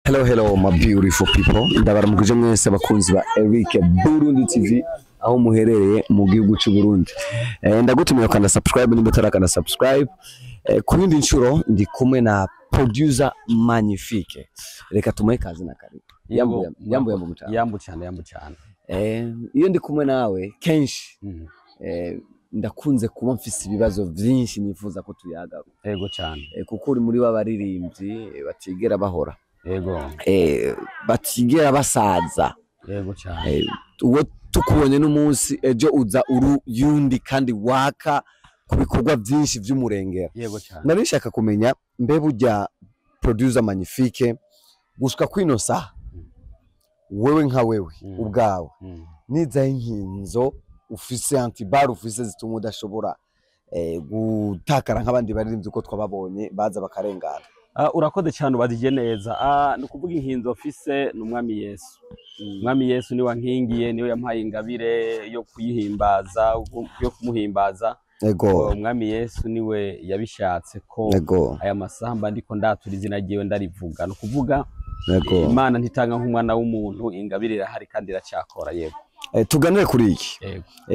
Hello my beautiful people. Ndabaramukije mwese abakunzi ba Eric Burundi TV aho muherereye mu gihugu cy'u Burundi. Ndagutumiye kandi subscribe nimba utarakana subscribe. Ku yindi nshuro ndi kumwe na producer Magnifique. Reka tumuhe kazi na karibu. Yambu cyane. Iyo ndi kumwe nawe kenshi ndakunze kuba mfise ibibazo byinshi nifuza ko tuyaga. Yego cyane. Kuko uri muri babaririmbyi batigera bahora. Yego. Batigera basaza. Yego cyane. Uwo tukubonye n'umunsi ejo uza yundi kandi waka ku bikorwa byinshi by'umurengera. Yego cyane. Narishaka kumenya mbe burya producer Magnifique gushika kwino saha wewe nka wewe ubwawe niza inkinzo ufise antibar ufise zituma udashobora gutakara nk'abandi baririmbyi uko twababonye baza bakarengana. Urakoze cyane ubadije neza. No kuvuga inkinzo ofise n'umwami Yesu. Umwami Yesu ni wankingiye niwe yampaye ingabire yo kuyihimbaza yo kumuhimbaza. Ego. Umwami Yesu niwe yabishatse ko aya masamba ndiko ndatura izina giwe ndarivuga. No kuvuga Imana ntitanga nk'umwana w'umuntu ingabire irahari kandi iracyakora. Yego. Tuganire kuri iki.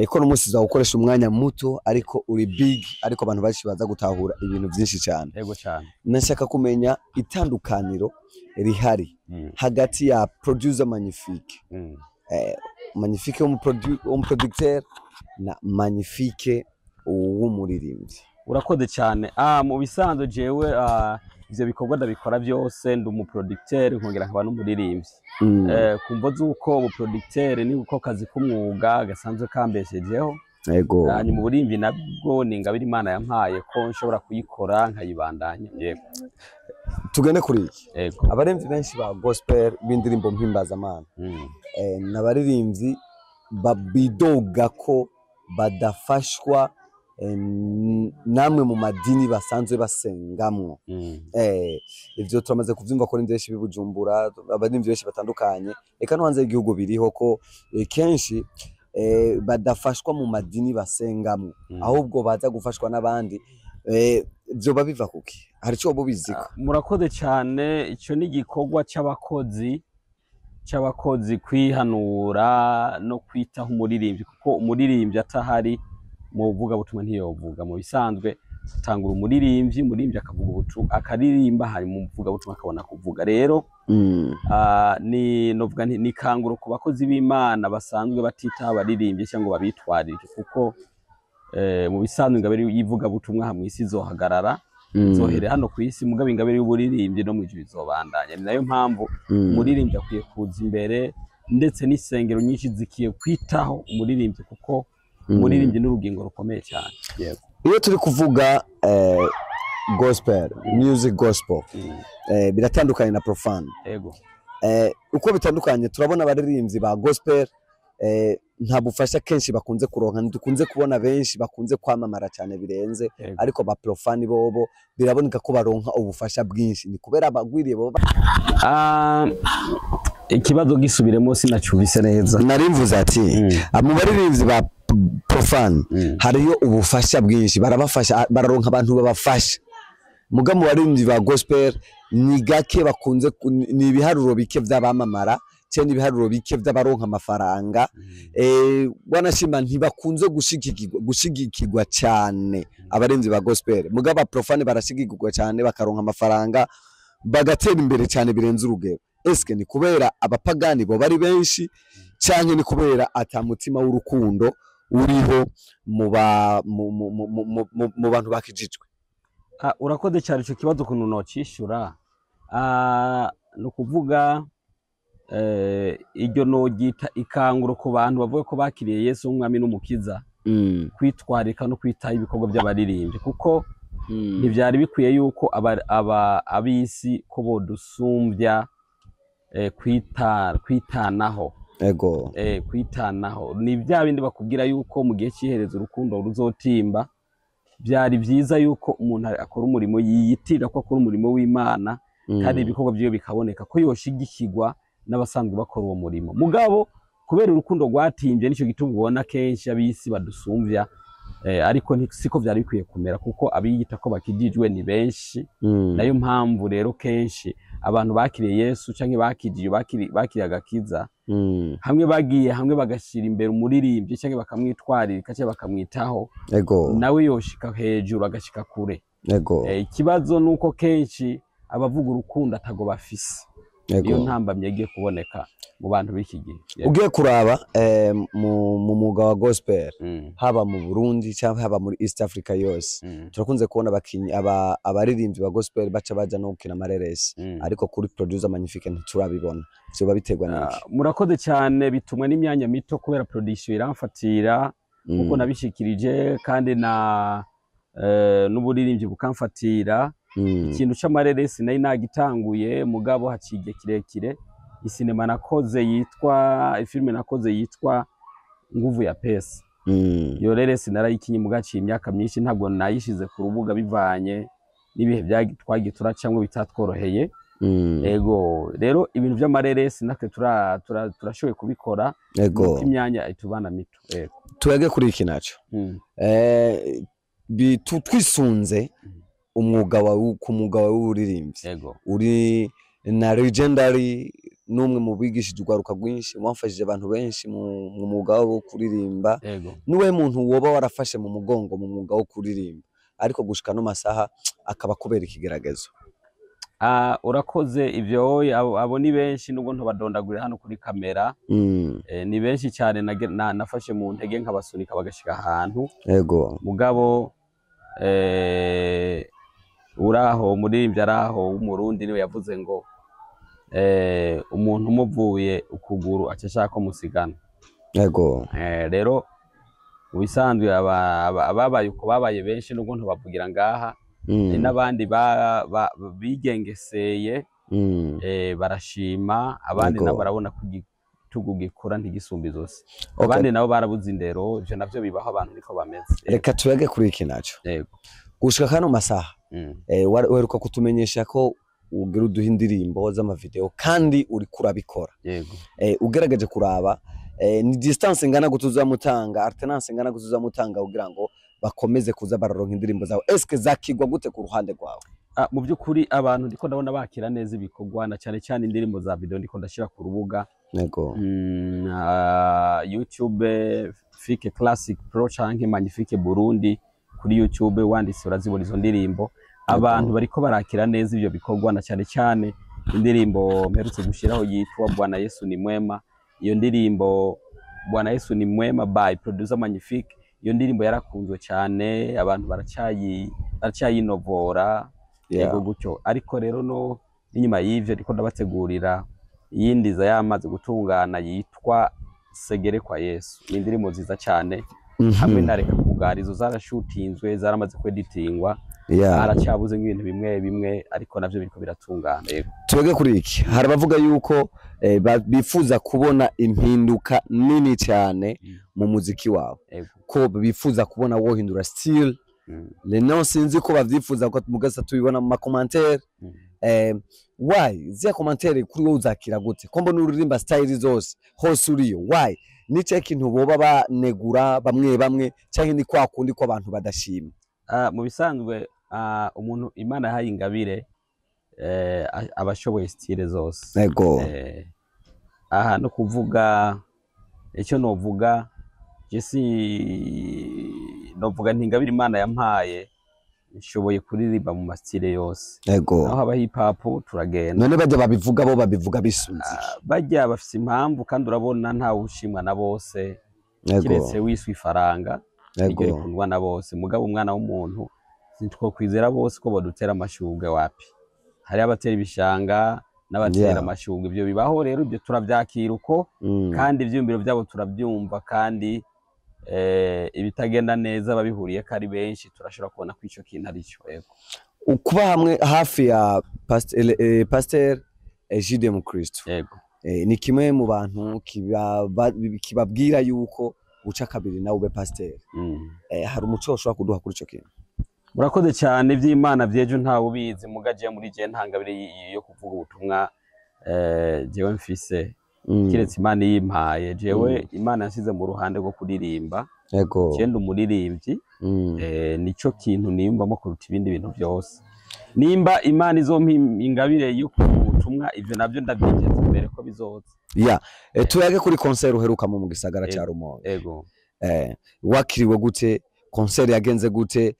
Ko n'umunsi za gukoresha umwanya muto ariko uri big ariko abantu bashi baza gutahura ibintu byinshi cyane. Yego cyane. Nashaka kumenya itandukaniro rihari hagati ya producer Magnifique. Magnifique producteur na Magnifique w'umuririmbyi. Urakoze cyane. Mu bisanzwe jewe ivyo bikorwa ndabikora byose ndi umuproducteur nkongera nkaba n'umuririmbyi. Kumvo zuko umuproducteur ni uko kazi k'umwuga gasanzwe kambeshejeho. Yego. Mu burimbi nabwo ni ingabire Imana yampaye ko nshobora kuyikora nkayibandanya. Yego. Tugende kuri iki. Yego. Abaririmbyi benshi ba gospel b'indirimbo mpimbaza-Mana n'abaririmbyi babidoga ko badafashwa namwe mu madini basanzwe basengamwo. Ivyo turamaze kuvyumva ko n'indeshi bibujumbura abadimvye benshi batandukanye eka no hanze y'igihugu biriho ko kenshi badafashwa mu madini basengamwo ahubwo baza gufashwa n'abandi. Byo babiva kuki hari cyo bubiziko. Murakoze cyane. Ico ni gikorwa c'abakozi kwihanura no kwitaho umuririmbyi kuko umuririmbyi atahari mu vuga butumwa ntiyovuga. Mu bisanzwe tangura umuririmbyi akavuga ubutumwa akaririmba hari mu vuga butumwa akabona kuvuga. Rero ni novuga ni kanguro ku bakozi b'Imana basanzwe batitaho abaririmbyi cyangwa babitwarije kuko mu bisanzwe ingabire yivuga butumwa hamwe isi zohagarara zohere hano ku isi mugabo ingabire y'uburirimbyi no mu ijuru izobandanya. Ni nayo mpamvu umuririmbyi akwiye kuza imbere ndetse n'isengero nyinshi zikiye kwitaho umuririmbyi kuko umuririmbyi n'urugingo rukomeye cyane. Yego. Iyo turi kuvuga gospel music gospel biratandukanye na profane. Yego. Uko bitandukanye turabona abaririmbyi ba gospel nta bufasha kenshi bakunze kuronka ndukunze kubona benshi bakunze kwamamara cyane birenze. Ariko ba profane bobo biraboneka ko baronka ubufasha bwinshi ni kubera abagwiriye bobo. Ikibazo gisubiremo sinacubise neza. Narimvuze ati mu baririmbyi ba profane hariyo ubufasha bwinshi barabafasha bararonka abantu babafasha muga mu baririmbyi ba gospel ni gake bakunze ni ibiharuro bike by'abamamara cyane ibiharuro bike by'abaronka amafaranga. Wanashima ntibakunze gushigikirwa cyane abaririmbyi ba gospel muga ba profane barashigikirwa cyane bakaronka amafaranga bagatera imbere cyane birenze urugero. Eske ni kubera abapagani bo bari benshi cyane ni kubera atamutima w'urukundo uriho mu bantu bakijijwe? Urakoze cyane ico kibazo kuntu nocishura. No kuvuga iryo nogita ikanguro ku bantu bavuga ko bakiriye Yesu umwami n'umukiza kwitwarika no kwitaho ibikorwa by'abaririmbyi kuko ntivyari bikwiye yuko abisi ko bodusumbya kwitanaho. Ego. Kwitanaho ni bya bindi bakubwira yuko mu gihe cy'iherezo urukundo ruzotimba. Byari byiza yuko umuntu akora umurimo yiyitira ko akora umurimo w'Imana kandi ibikorwa byo bikaboneka ko yoshigikirwa n'abasanzwe bakora uwo murimo. Mugabo kubera urukundo rwatimbye nico gituma ubona kenshi abisi badusumvya ariko siko vyari bikwiye kumera kuko abiyita ko bakijijwe ni benshi nayo mpamvu rero kenshi abantu bakiriye Yesu canke bakijije bakiriye agakiza hamwe bagiye hamwe bagashira imbere umuririmbyi canke bakamwitwarira canke bakamwitaho nawe yoshika hejuru agashika kure ikibazo nuko kenshi abavuga urukundo atago bafise iyo ntambamye yagiye kuboneka mu bantu b'iki gihe ugiye kuraba mu mwuga wa gospel haba mu Burundi cyangwa haba muri East Africa yose turakunze kubona abakinyi abaririmbyi ba gospel baca baja no gukina amareresi ariko kuri producer magnifique ntiturabibona byo babiterwa n'iki murakoze cyane bitumwe n'imyanya mito kubera production iramfatira kuko nabishikirije kandi na n'uburirimbyi bukamfatira ikintu c'amareresi nayi nagitanguye mugabo haciye kirekire isinema nakoze filime nakoze yitwa Nguvu ya Pesa iyo reresi narayikinye mugaciye imyaka myinshi ntabwo nayishize ku rubuga bivanye n'ibihe twagiye turacamwe bitatworoheye ego rero ibintu by'amareresi natwe turashoboye kubikora imyanya itubana mito tuyage kuri iki naco twisunze umwuga wawe w'uririmbyi uri na legendary numwe mu bigishije urwaruka rwinshi mwafashije abantu benshi mu mwuga wo kuririmba niwe muntu woba warafashe mu mugongo mu mwuga wo kuririmba ariko gushika no masaha akaba kubera ikigeragezo urakoze ivyo abo ni benshi nubwo ntobadondagurira hano kuri kamera ni benshi cyane nafashe mu ntege nkabasunika bagashika ahantu mugabo uraho umuririmbyi araho w'umurundi niwe yavuze ngo umuntu umuvuye ukuguru acashaka ko musigana rero ubisanzwe ababaye uko babaye benshi nubwo ntubavugira ngaha n'abandi bigengeseye barashima abandi nabo barabona ko igitugu gikora ntigisumba izosi abandi nabo barabuze indero ivyo navyo bibaho abantu niko bameze reka tuyage kuri iki naco gushika kano masaha weruka kutumenyesha ko ugira uduha indirimbo z'amavideo kandi uri kurabikora ugerageje kuraba ni distance ngana gutuzamutanga alternance ngana gutuzamutanga kugira ngo bakomeze kuza bararonka indirimbo zawe eske zakigwa gute ku ruhande rwawe mu byukuri abantu ndiko ndabona bakira neza ibikorwa na cyane cyane indirimbo za video ndiko ndashira ku rubuga YouTube Fike Classic Pro canke Magnifique Burundi kuri YouTube wanditse urazibona izo ndirimbo abantu bariko barakira neza ivyo bikorwa na cyane cyane indirimbo mperutse gushiraho yitwa Bwana Yesu ni mwema iyo ndirimbo Bwana Yesu ni mwema by producer Magnifique iyo ndirimbo yarakunzwe cyane abantu baracyayinovora yego gutyo ariko rero no inyuma y'ivyo ndiko ndabategurira yindiza yamaze gutungana yitwa Segere kwa Yesu ni indirimbo nziza cyane hamwe na Reka Kugarizo zarashutinzwe zaramaze kweditingwa haracyabuze nk'ibintu bimwe ariko navyo biriko biratungana twege kuri iki hari bavuga yuko bifuza kubona impinduka nini cyane mu muziki wawe ko bifuza kubona wohindura style Leno sinzi ko bavyifuza ko mugasa tubibona mu commentaire why zya commentaire kuri wowe uzakira gute ko mbona uririmba style zose hose uriyo why nice kintu boba banegura bamwe cyangwa ni kwa kundi ko abantu badashima mu bisanzwe umuntu Imana yahaye ingabire abashoboye style zose aha no kuvuga icyo novuga novuga ntingabire Imana yampaye nshoboye kuririmba mu mastile yose naho haba hip hop turagenda none bajya babivuga bo babivuga bisunzi bajya bafise impamvu kandi urabona nta ushimwa na bose kiretse wiswi faranga igere kundwa na bose mugabo umwana w'umuntu sintwo kwizera bose ko bodutera amashugwe wapi hari abatera ibishanga n'abatera amashugwe ibyo bibaho rero ibyo turavyakira uko kandi ivyumbiro byabo turabyumva kandi ibitagenda neza babihuriye kari benshi turashobora kubona ko ico kintu ari cyo ukuba hamwe hafi ya Pasteur Egide Mukristo ni kimwe mu bantu kibabwira yuko uca kabiri nawe ube pasteur hari umuco ushobora kuduha kuri ico kintu murakoze cyane ivy'Imana vyejo ntawe ubizi mugaje muri je ntangabire yo kuvuga ubutumwa jewe mfise kiretse Imana yimpaye jewe Imana yansize mu ruhande rwo kuririmba Yego. Cyenda umuririmbyi nico kintu niyumvamo kuruta ibindi bintu byose. Nimba Imana izompa ingabire yuko ubutumwa ivyo navyo ndabyiteza imbere ko bizoza. Ya, tuyage kuri concert uheruka mu gisagara ca Rumonge. Yego. Wakiriwe gute? Concert yagenze gute?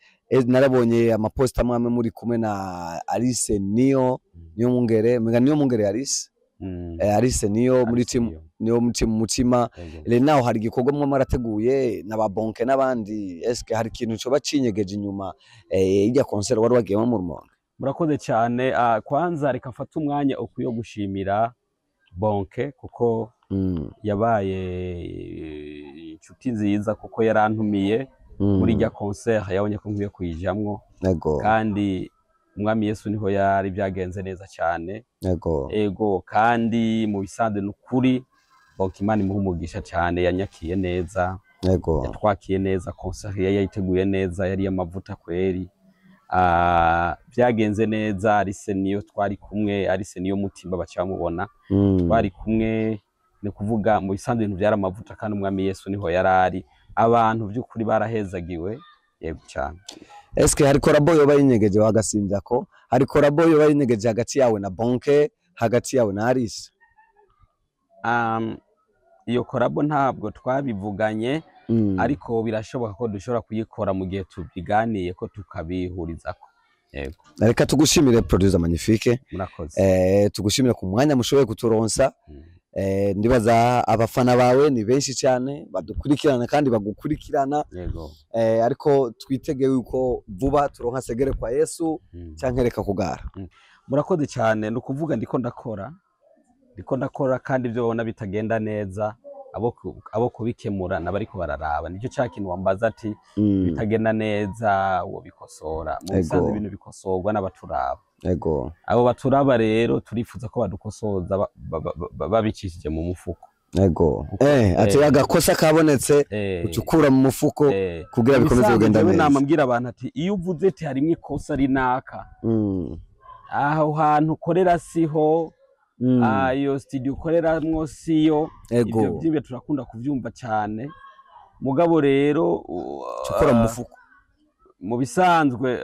Narabonye amaposta amwe muri kumwe na Alice Niyo Mungere, mega Niyo Mungere Alice. Alice Niyo muri team Niyo mutima. Naho hari igikorwa mwe marateguye n'ababonke n'abandi. Eske hari ikintu cyo bacinyegeje inyuma ijya concert wari wagiyemo mu Rumonge? Murakoze cyane. Kwanza reka mfata umwanya ukuyo gushimira bonke kuko yabaye inshuti nziza kuko yarantumiye muri rya concert yabonye ko nkwiye kuyijamwo. Kandi umwami Yesu niho yari byagenze neza cyane. Ego kandi mu bisanzwe n'ukuri bonke Imana imuhumugisha cyane, yanyakiye neza, yatwakiye neza, concert yayiteguye neza, yari amavuta kweri. Byagenze neza. Alice Niyo twari kumwe, Alice Niyo mutima bacamubona twari kumwe, ni kuvuga mu bisanzwe ibintu byara amavuta kandi umwami Yesu niho yarari. Abantu by'ukuri barahezagiwe. Yego cyane. Eske hari korabo yo bayinyegeje wagasimbya ko hari korabo yo bayinyegeje hagati yawe na bonke, hagati yawe na Alice? Iyo korabo ntabwo twabivuganye, ariko birashoboka ko dushobora kuyikora mu gihe tubiganiye ko tukabihurizako. Yego. Reka tugushimire producer Magnifique. Murakoze. Tugushimire ku mwanya mushoboye kuturonsa. Ndibaza abafana bawe ni benshi cyane badukurikirana kandi bagukurikirana. Yego. Ariko twitege yuko vuba turonka segere kwa Yesu cyangwa reka kugara. Murakoze cyane. Nukuvuga ndiko ndakora kandi ibyo babona bitagenda neza abo kubikemura nabariko bararaba. Nicyo cyakintu wambaza ati bitagenda neza wo bikosora. Mu bisanzwe ibintu bikosorwa n'abaturaba. Yego. Abo baturaba rero turifuza ko badukosoza babicishije mu mufuko. Yego. Ati agakosa kabonetse ucukura mu mufuko kugira bikomeze kugenda neza. Namambwira abantu ati iyo uvuze ati harimo ikosa rinaka aho hantu ukorera siho, iyo studio ukoreramwo siyo. Ibyo byimbe turakunda kuvyumva cyane. Mugabo rero cukura mu mufuko. Mu bisanzwe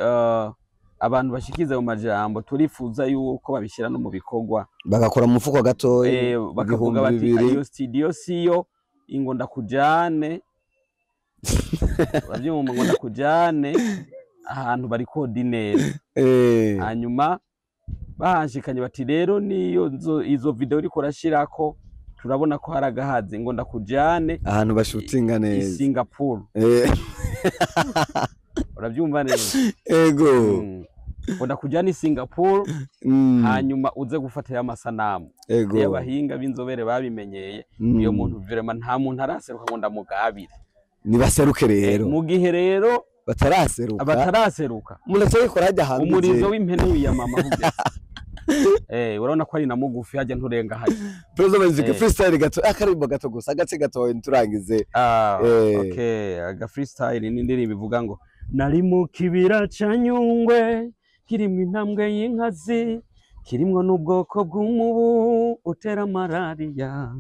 abantu bashikize mu majambo turifuza yuko babishyira no mu bikorwa bagakora mu mufuko gatoyi bakavuga bati iyo studio siyo ingo ndakujane bavyumva ngo ndakujane ahantu bari coordinate. Hanyuma bahashikanye bati rero niyo izo video uriko urashirako turabona ko haragahaze ngo ndakujane ahantu bashutinga neza Singapore. Uravyumva neza? Ego. Ndakujana Singapore hanyuma uze gufatira amasanamu. Y'abahinga b'inzobere babimenyeye. Iyo muntu vraiment nta muntu araseruka ngo ndamugabire. Nibaseruke rero. Mu gihe rero bataraseruka. Muracyari ko hajya hanze. Umurizo w'impene wiyamama hugeze. Urabona ko ari na mugufi hajya nturenga haje. President Magnifique freestyle gato akarimbo gato gusa agace gato turangize. Okay, aga freestyle ni ndirimbo bivuga ngo nari mu kibira ca Nyungwe kirimo intambwe y'inkazi kirimwo n'ubwoko bw'umubu utera malaria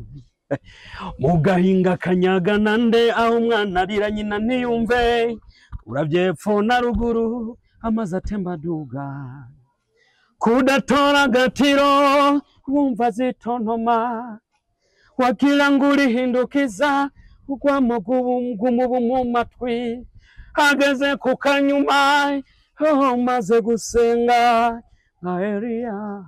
mu gahinga kanyaga nande aho umwana arira nyina ntiyumve uravyepfo na ruguru amazi atemba duga kudatora gatiro wumva zitontoma wakila nguri hindukiza ugwamo gumubu mu matwi hageze ku kanyuma maze gusenga Elia.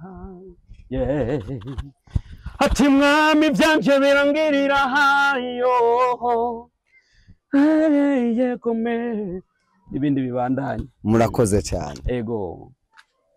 Ati mwami byanje birangirira hayo yego me ibindi bibandanye. Murakoze cyane. Ego.